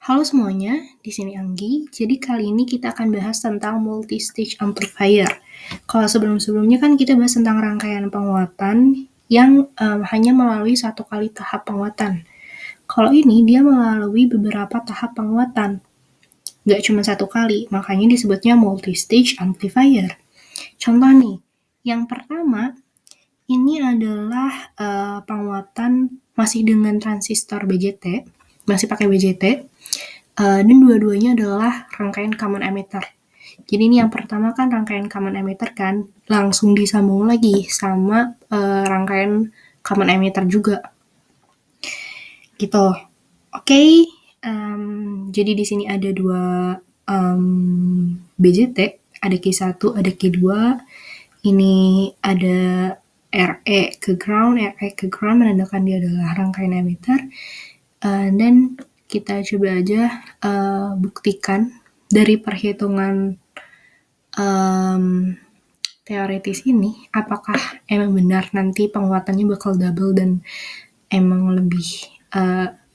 Halo semuanya, di sini Anggi. Jadi kali ini kita akan bahas tentang multi-stage amplifier. Kalau sebelum-sebelumnya kan kita bahas tentang rangkaian penguatan yang hanya melalui satu kali tahap penguatan. Kalau ini dia melalui beberapa tahap penguatan, nggak cuma satu kali, makanya disebutnya multi-stage amplifier. Contoh nih, yang pertama ini adalah penguatan masih dengan transistor BJT, masih pakai BJT, dan dua-duanya adalah rangkaian common emitter. Jadi ini yang pertama kan rangkaian common emitter kan, langsung disambung lagi sama rangkaian common emitter juga. Gitu. Oke, jadi di sini ada dua BJT, ada Q1, ada Q2. Ini ada RE ke ground menandakan dia adalah rangkaian emitter. Dan kita coba aja buktikan dari perhitungan teoritis ini, apakah emang benar nanti penguatannya bakal double dan emang lebih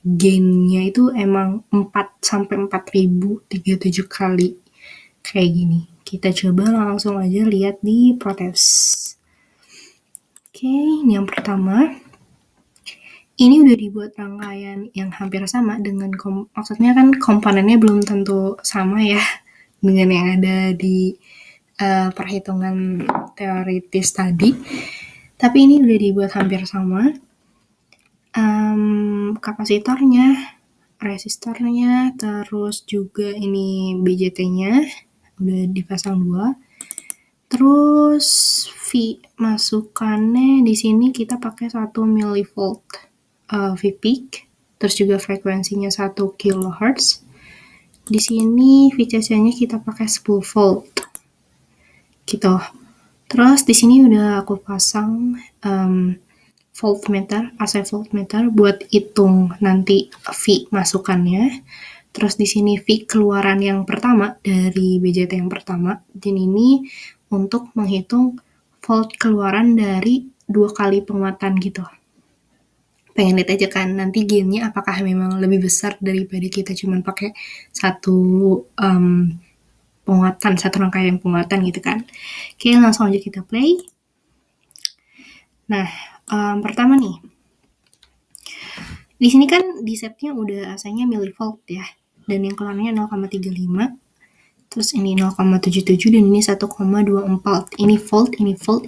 gain-nya itu emang 4-4037 kali kayak gini. Kita coba langsung aja lihat di protest. Oke, ini yang pertama. Ini udah dibuat rangkaian yang hampir sama dengan maksudnya kan komponennya belum tentu sama ya dengan yang ada di perhitungan teoritis tadi. Tapi ini udah dibuat hampir sama. Kapasitornya, resistornya, terus juga ini BJT-nya udah dipasang 2. Terus V masukannya di sini kita pakai 1 millivolt V peak, terus juga frekuensinya 1 kHz. Di sini VCC-nya kita pakai 10 volt. Gitu. Terus di sini udah aku pasang voltmeter, AC voltmeter buat hitung nanti V masukannya. Terus di sini V keluaran yang pertama dari BJT yang pertama. Dan ini untuk menghitung volt keluaran dari 2 kali penguatan gitu. Pengen lihat aja kan nanti gain-nya apakah memang lebih besar daripada kita cuma pakai satu penguatan, satu rangkaian penguatan gitu kan. Oke, langsung aja kita play. Nah, pertama nih. Di sini kan di setnya udah AC-nya millivolt ya. Dan yang keluarnya 0,35. Terus ini 0,77 dan ini 1,24. Ini volt,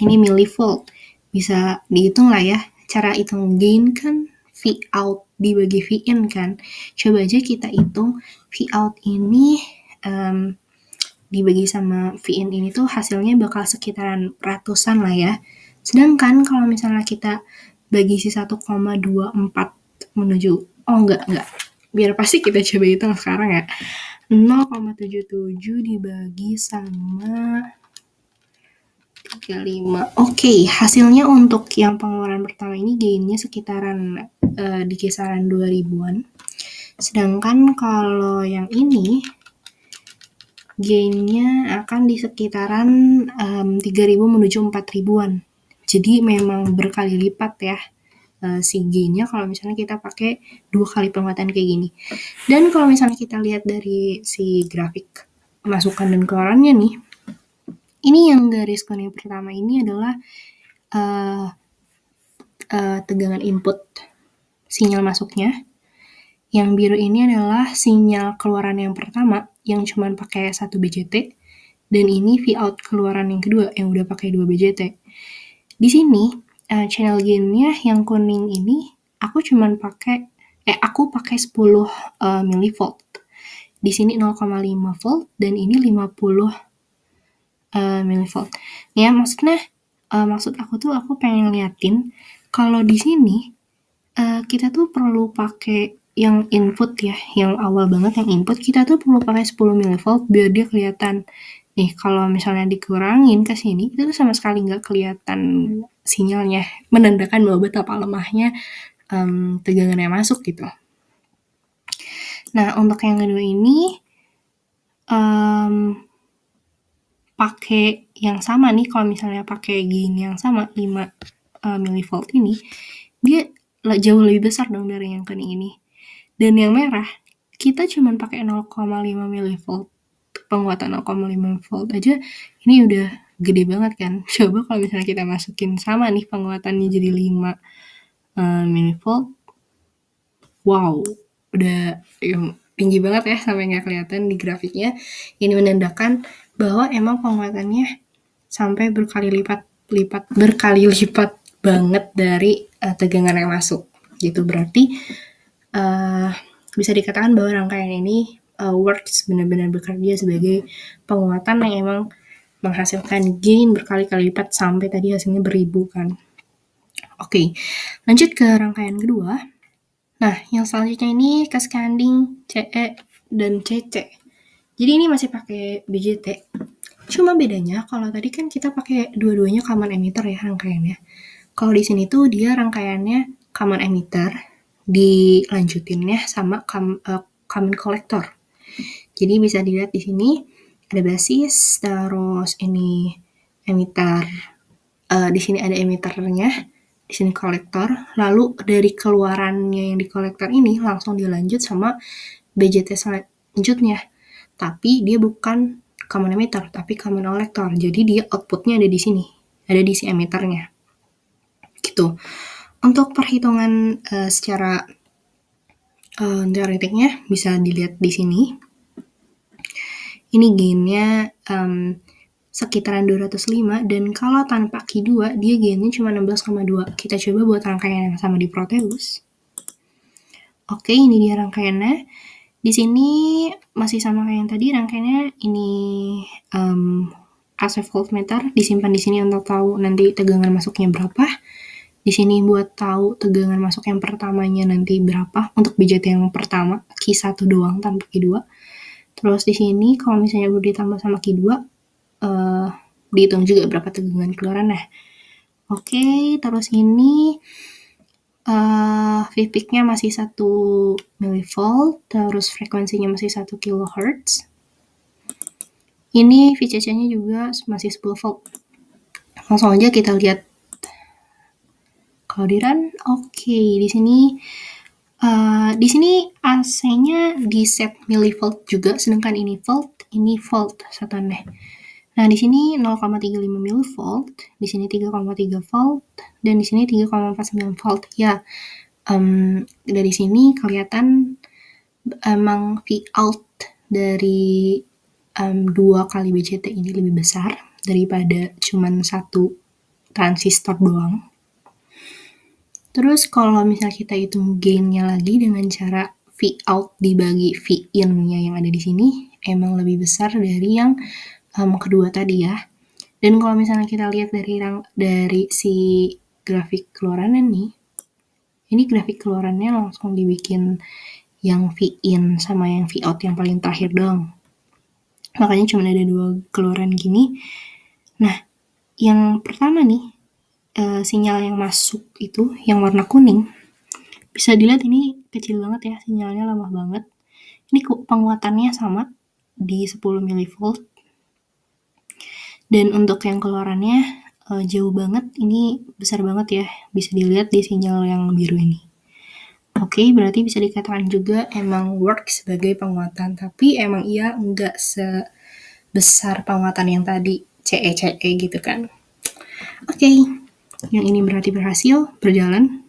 ini millivolt. Bisa dihitung lah ya. Cara hitung gain kan V out dibagi V in kan. Coba aja kita hitung V out ini dibagi sama V in ini tuh hasilnya bakal sekitaran ratusan lah ya. Sedangkan kalau misalnya kita bagi si 1,24 menuju, enggak. Biar pasti kita coba hitung sekarang ya. 0,77 dibagi sama 35. Oke, hasilnya untuk yang pengeluaran pertama ini gainnya sekitaran di kisaran 2000-an. Sedangkan kalau yang ini gainnya akan di sekitaran 3000 menuju 4000-an. Jadi memang berkali lipat ya si gainnya kalau misalnya kita pakai 2 kali penguatan kayak gini. Dan kalau misalnya kita lihat dari si grafik masukan dan keluarannya nih, ini yang garis kuning pertama ini adalah tegangan input sinyal masuknya. Yang biru ini adalah sinyal keluaran yang pertama yang cuma pakai 1 BJT. Dan ini V out keluaran yang kedua yang udah pakai 2 BJT. Di sini channel gain-nya yang kuning ini aku pakai 10 millivolt. Di sini 0,5 volt dan ini 50 millivolt. Ya, maksudnya maksud aku tuh aku pengen liatin kalau di sini kita tuh perlu pakai yang input ya, yang awal banget yang input kita tuh perlu pakai 10 millivolt biar dia kelihatan. Nih, kalau misalnya dikurangin ke sini, itu tuh sama sekali nggak kelihatan sinyalnya, menandakan bahwa betapa lemahnya tegangan yang masuk gitu. Nah, untuk yang kedua ini pakai yang sama nih, kalau misalnya pakai gain yang sama 5 millivolt ini, dia jauh lebih besar dong dari yang kuning ini. Dan yang merah kita cuman pakai 0,5 milivolt, penguatan 0,5 volt aja ini udah gede banget kan. Coba kalau misalnya kita masukin sama nih penguatannya jadi 5 milivolt, wow, udah tinggi banget ya sampai nggak kelihatan di grafiknya. Ini menandakan bahwa emang penguatannya sampai berkali lipat banget dari tegangan yang masuk gitu. Berarti bisa dikatakan bahwa rangkaian ini works, benar-benar bekerja sebagai penguatan yang emang menghasilkan gain berkali-kali lipat sampai tadi hasilnya beribu kan. Oke, lanjut ke rangkaian kedua. Nah, yang selanjutnya ini cascading CE dan CC. Jadi ini masih pakai BJT. Cuma bedanya kalau tadi kan kita pakai dua-duanya common emitter ya rangkaiannya. Kalau di sini tuh dia rangkaiannya common emitter dilanjutinnya sama common collector. Jadi bisa dilihat di sini ada basis, terus ini emitter. Di sini ada emitternya, di sini kolektor. Lalu dari keluarannya yang di kolektor ini langsung dilanjut sama BJT selanjutnya. Tapi dia bukan common emitter, tapi common collector. Jadi dia outputnya ada di sini, ada di si emitternya. Gitu. Untuk perhitungan secara teoretiknya bisa dilihat di sini. Ini gainnya sekitaran 205 dan kalau tanpa Q2 dia gainnya cuma 16,2. Kita coba buat rangkaian yang sama di Proteus. Oke, ini dia rangkaiannya. Di sini masih sama kayak yang tadi, rangkaiannya ini AC voltmeter disimpan di sini untuk tahu nanti tegangan masuknya berapa. Di sini buat tahu tegangan masuk yang pertamanya nanti berapa untuk BJT yang pertama, Q1 doang tanpa Q2. Terus di sini kalau misalnya udah ditambah sama Q2, dihitung juga berapa tegangan keluarannya. Oke, terus ini V-peak-nya masih 1 milivolt, terus frekuensinya masih 1 kHz. Ini VCC-nya juga masih 10 volt. Langsung aja kita lihat kalau di run. Oke, di sini AC-nya di set milivolt juga, sedangkan ini volt satuannya. Nah, di sini 0,35 milivolt, di sini 3,3 volt, dan di sini 3,49 volt. Ya, dari sini kelihatan emang Vout dari 2 kali BJT ini lebih besar daripada cuman 1 transistor doang. Terus kalau misalnya kita hitung gain-nya lagi dengan cara Vout dibagi Vin-nya yang ada di sini, emang lebih besar dari yang kedua tadi ya. Dan kalau misalnya kita lihat dari si grafik keluarannya nih, ini grafik keluarannya langsung dibikin yang Vin sama yang Vout yang paling terakhir doang. Makanya cuma ada 2 keluaran gini. Nah, yang pertama nih, sinyal yang masuk itu yang warna kuning, bisa dilihat ini kecil banget ya, sinyalnya lemah banget. Ini penguatannya sama di 10 milivolt. Dan untuk yang keluarannya jauh banget, ini besar banget ya, bisa dilihat di sinyal yang biru ini. Oke, berarti bisa dikatakan juga emang work sebagai penguatan, tapi emang iya nggak sebesar penguatan yang tadi CE gitu kan. Oke, yang ini berarti berhasil berjalan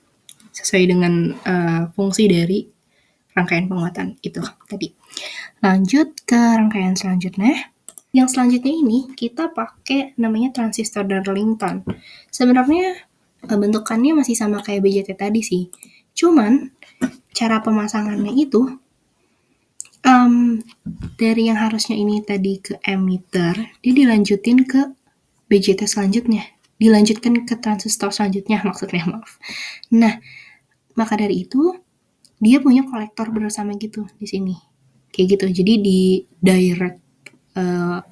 sesuai dengan fungsi dari rangkaian penguatan itu tadi. Lanjut ke rangkaian selanjutnya. Yang selanjutnya ini kita pakai namanya transistor Darlington. Sebenarnya bentukannya masih sama kayak BJT tadi sih. Cuman cara pemasangannya itu dari yang harusnya ini tadi ke emitter, dia dilanjutin ke BJT selanjutnya. Dilanjutkan ke transistor selanjutnya maksudnya, maaf. Nah, maka dari itu dia punya kolektor bersama gitu di sini. Kayak gitu. Jadi di direct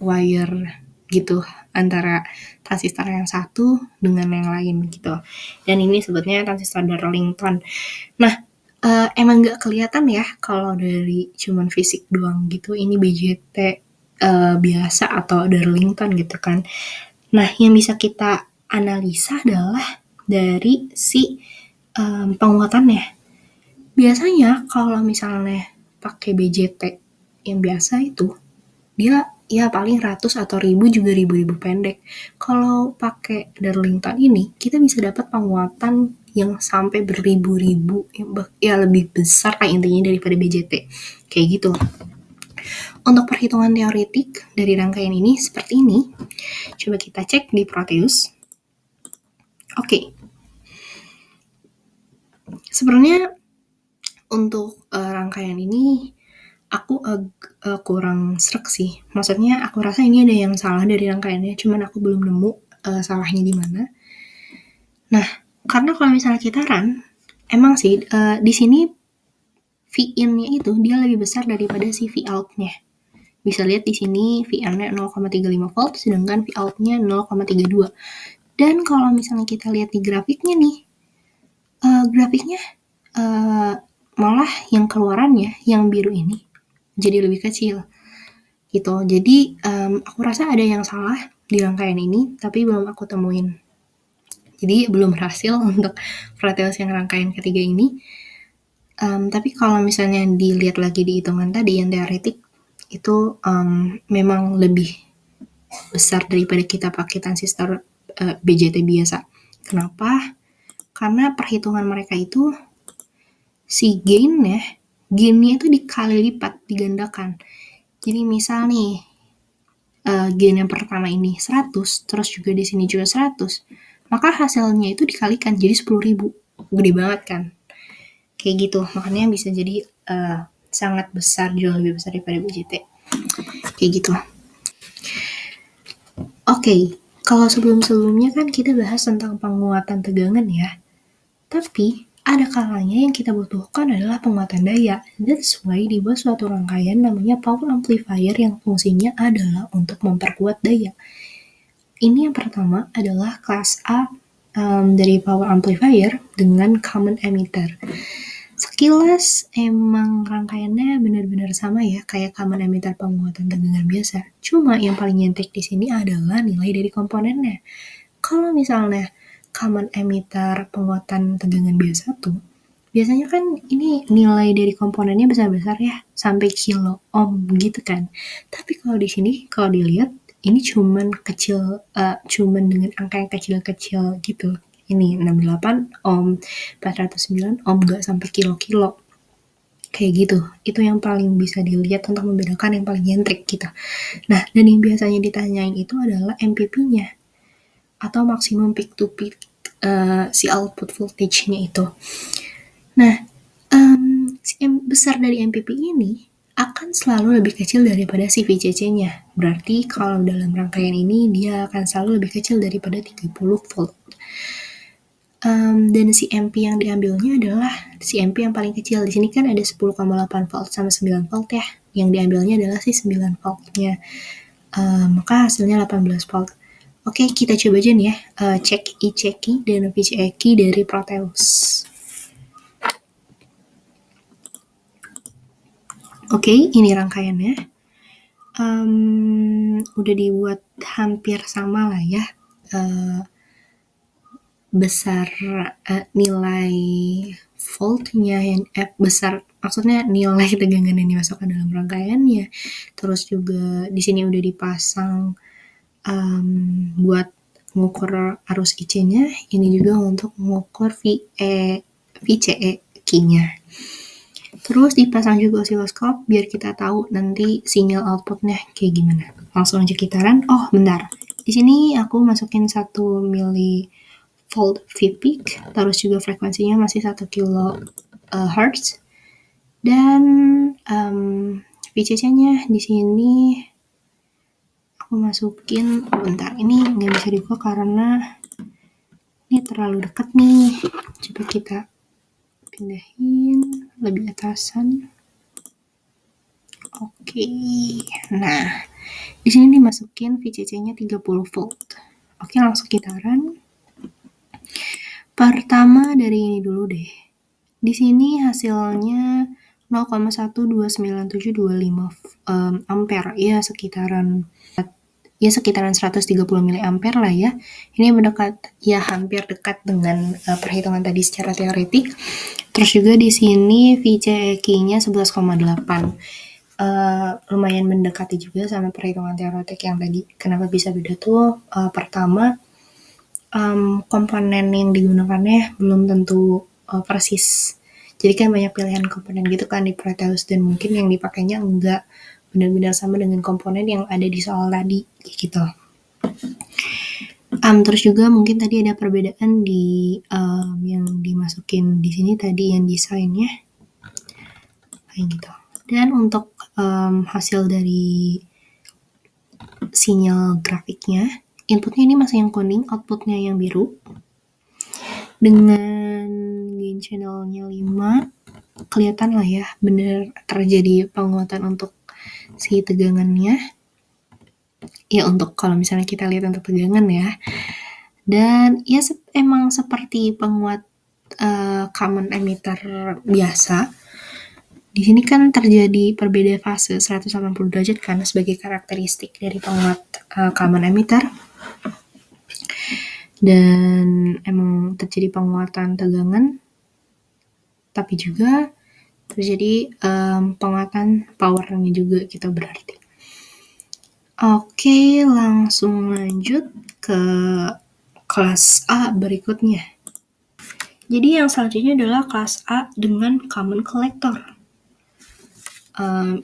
wire gitu antara transistor yang satu dengan yang lain gitu. Dan ini sebetulnya transistor Darlington. Nah, emang nggak kelihatan ya kalau dari cuman fisik doang gitu. Ini BJT biasa atau Darlington gitu kan. Nah, yang bisa kita analisa adalah dari si penguatannya. Biasanya kalau misalnya pakai BJT yang biasa itu, dia ya paling ratus atau ribu juga ribu-ribu pendek. Kalau pakai Darlington ini, kita bisa dapat penguatan yang sampai beribu-ribu, ya lebih besar lah intinya daripada BJT. Kayak gitu. Untuk perhitungan teoretik dari rangkaian ini seperti ini. Coba kita cek di Proteus. Oke. Sebenarnya untuk rangkaian ini aku kurang sreg sih. Maksudnya aku rasa ini ada yang salah dari rangkaiannya, cuman aku belum nemu salahnya di mana. Nah, karena kalau misalnya kita run, emang sih di sini V-in-nya itu dia lebih besar daripada si V-out-nya. Bisa lihat di sini V-in-nya 0,35 volt, sedangkan V-out-nya 0,32. Dan kalau misalnya kita lihat di grafiknya nih, grafiknya malah yang keluarannya yang biru ini jadi lebih kecil gitu. Jadi aku rasa ada yang salah di rangkaian ini, tapi belum aku temuin. Jadi belum berhasil untuk Proteus yang rangkaian ketiga ini. Tapi kalau misalnya dilihat lagi di hitungan tadi yang teoretik, itu memang lebih besar daripada kita pakai transistor BJT biasa. Kenapa? Karena perhitungan mereka itu si gainnya itu dikali lipat, digandakan. Jadi misal nih gain yang pertama ini 100, terus juga di sini juga 100, maka hasilnya itu dikalikan jadi 10.000. Gede banget kan? Kayak gitu. Makanya bisa jadi sangat besar, jauh lebih besar daripada BJT. Kayak gitu. Oke, kalau sebelum-sebelumnya kan kita bahas tentang penguatan tegangan ya. Tapi ada kalanya yang kita butuhkan adalah penguatan daya. That's why dibuat suatu rangkaian namanya power amplifier yang fungsinya adalah untuk memperkuat daya. Ini yang pertama adalah kelas A dari power amplifier dengan common emitter. Sekilas emang rangkaiannya benar-benar sama ya, kayak common emitter penguatan tegangan biasa. Cuma yang paling nyentrik di sini adalah nilai dari komponennya. Kalau misalnya common emitter penguatan tegangan biasa tuh, biasanya kan ini nilai dari komponennya besar-besar ya, sampai kilo ohm gitu kan. Tapi kalau di sini, kalau dilihat, ini cuman kecil, cuman dengan angka yang kecil-kecil gitu. Ini 68 ohm, 409 ohm, gak sampai kilo-kilo. Kayak gitu. Itu yang paling bisa dilihat untuk membedakan yang paling nyentrik gitu. Nah, dan yang biasanya ditanyain itu adalah MPP-nya atau maksimum peak to peak si output voltage-nya itu. Nah, si besar dari MPP ini akan selalu lebih kecil daripada si VCC-nya. Berarti kalau dalam rangkaian ini dia akan selalu lebih kecil daripada 30 volt. Dan si MP yang diambilnya adalah si MP yang paling kecil. Di sini kan ada 10,8 volt sama 9 volt ya. Yang diambilnya adalah si 9 voltnya. Maka hasilnya 18 volt. Oke, kita coba aja nih ya, cek I-Ceki dan VCEki dari Proteus. Oke, ini rangkaiannya. Udah dibuat hampir sama lah ya. Besar nilai voltnya yang besar, maksudnya nilai tegangan yang dimasukkan dalam rangkaiannya. Terus juga di sini udah dipasang buat mengukur arus IC-nya, ini juga untuk mengukur VCE key-nya. Terus dipasang juga osiloskop biar kita tahu nanti sinyal outputnya kayak gimana. Langsung aja kita run. Oh, bentar. Di sini aku masukin 1 millivolt V-peak, terus juga frekuensinya masih 1 kHz. Dan VCC-nya di sini aku masukin, bentar, ini nggak bisa dibuka karena ini terlalu dekat nih. Coba kita pindahin lebih atasan. Oke, nah di sini dimasukin VCC-nya 30 volt. Oke, langsung kita run. Pertama dari ini dulu deh. Di sini hasilnya 0,12975 ampere, ya sekitaran ya sekitaran 130 mA lah ya. Ini hampir dekat dengan perhitungan tadi secara teoretik. Terus juga di sini VCEQ-nya 11,8. Lumayan mendekati juga sama perhitungan teoretik yang tadi. Kenapa bisa beda tuh? Pertama, komponen yang digunakannya belum tentu persis. Jadi kan banyak pilihan komponen gitu kan di Proteus, dan mungkin yang dipakainya enggak benar-benar sama dengan komponen yang ada di soal tadi gitu. Terus juga mungkin tadi ada perbedaan di yang dimasukin di sini tadi yang desainnya kayak gitu. Dan untuk hasil dari sinyal grafiknya, inputnya ini masih yang kuning, outputnya yang biru. Dengan gain channelnya 5, kelihatan lah ya bener terjadi penguatan untuk si tegangannya. Ya untuk kalau misalnya kita lihat untuk tegangan ya. Dan ya emang seperti penguat common emitter biasa. Di sini kan terjadi perbedaan fase 180 derajat kan sebagai karakteristik dari penguat common emitter. Dan emang terjadi penguatan tegangan, tapi juga terjadi penguatan powernya juga gitu berarti. Oke, langsung lanjut ke kelas A berikutnya. Jadi yang selanjutnya adalah kelas A dengan common collector.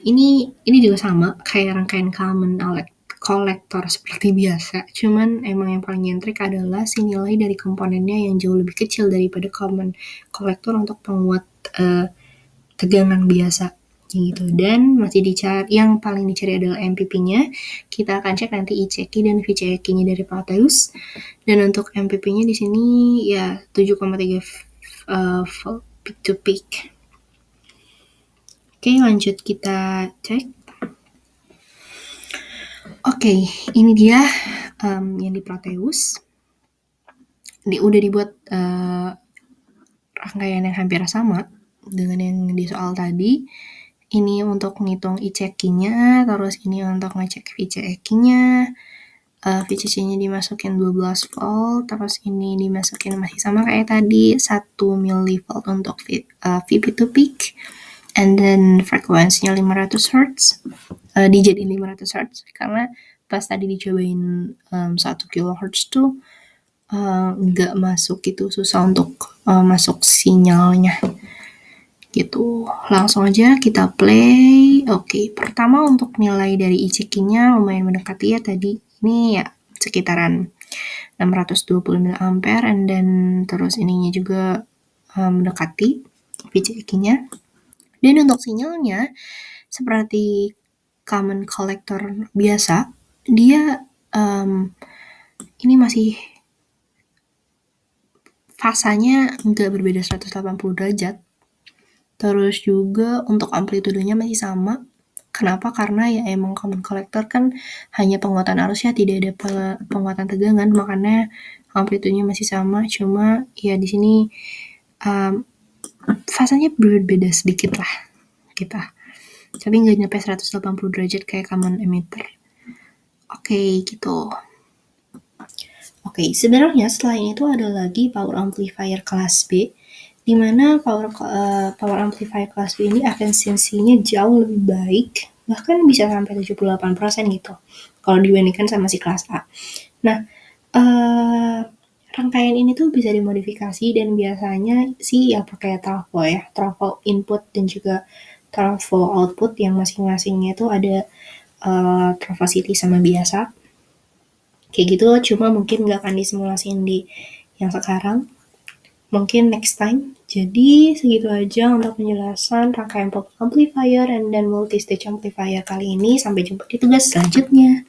Ini juga sama kayak rangkaian common collector seperti biasa, cuman emang yang paling nyentrik adalah si nilai dari komponennya yang jauh lebih kecil daripada common collector untuk penguat tegangan biasa gitu. Dan masih yang paling dicari adalah MPP-nya. Kita akan cek nanti ICQ dan VCEQ-nya dari Proteus. Dan untuk MPP-nya di sini ya 7,3 volt peak to peak. Oke, lanjut kita cek. Oke, ini dia yang di Proteus. Udah dibuat rangkaian yang hampir sama dengan yang di soal tadi. Ini untuk ngitung ICQ-nya, terus ini untuk ngecek VCEQ-nya. VCC-nya dimasukin 12 volt, terus ini dimasukin masih sama kayak tadi 1 mV untuk VP to peak, and then frekuensinya 500 Hz. Dijadiin 500 Hz karena pas tadi dicobain 1 kHz tuh nggak masuk gitu, susah untuk masuk sinyalnya gitu. Langsung aja kita play. Oke, pertama untuk nilai dari ICQ-nya lumayan mendekati ya tadi. Ini ya sekitaran 620 mA, and then terus ininya juga mendekati VCEQ-nya. Dan untuk sinyalnya seperti common collector biasa, dia ini masih fasanya nggak berbeda 180 derajat. Terus juga untuk amplitudenya masih sama. Kenapa? Karena ya emang common collector kan hanya penguatan arus ya, tidak ada penguatan tegangan, makanya amplitudenya masih sama. Cuma ya di sini fasanya berbeda sedikit lah kita. Tapi nggak nyampe 180 derajat kayak common emitter. Oke, gitu. Oke, sebenarnya selain itu ada lagi power amplifier kelas B, di mana power amplifier kelas B ini efisiensinya jauh lebih baik, bahkan bisa sampai 78% gitu, kalau dibandingkan sama si kelas A. Nah, rangkaian ini tuh bisa dimodifikasi dan biasanya sih ya pakai trafo ya, trafo input dan juga trafo output yang masing-masingnya itu ada trafo city sama biasa. Kayak gitu, cuma mungkin nggak akan disimulasiin di yang sekarang. Mungkin next time. Jadi segitu aja untuk penjelasan rangkaian power amplifier dan multi-stage amplifier kali ini. Sampai jumpa di tugas selanjutnya.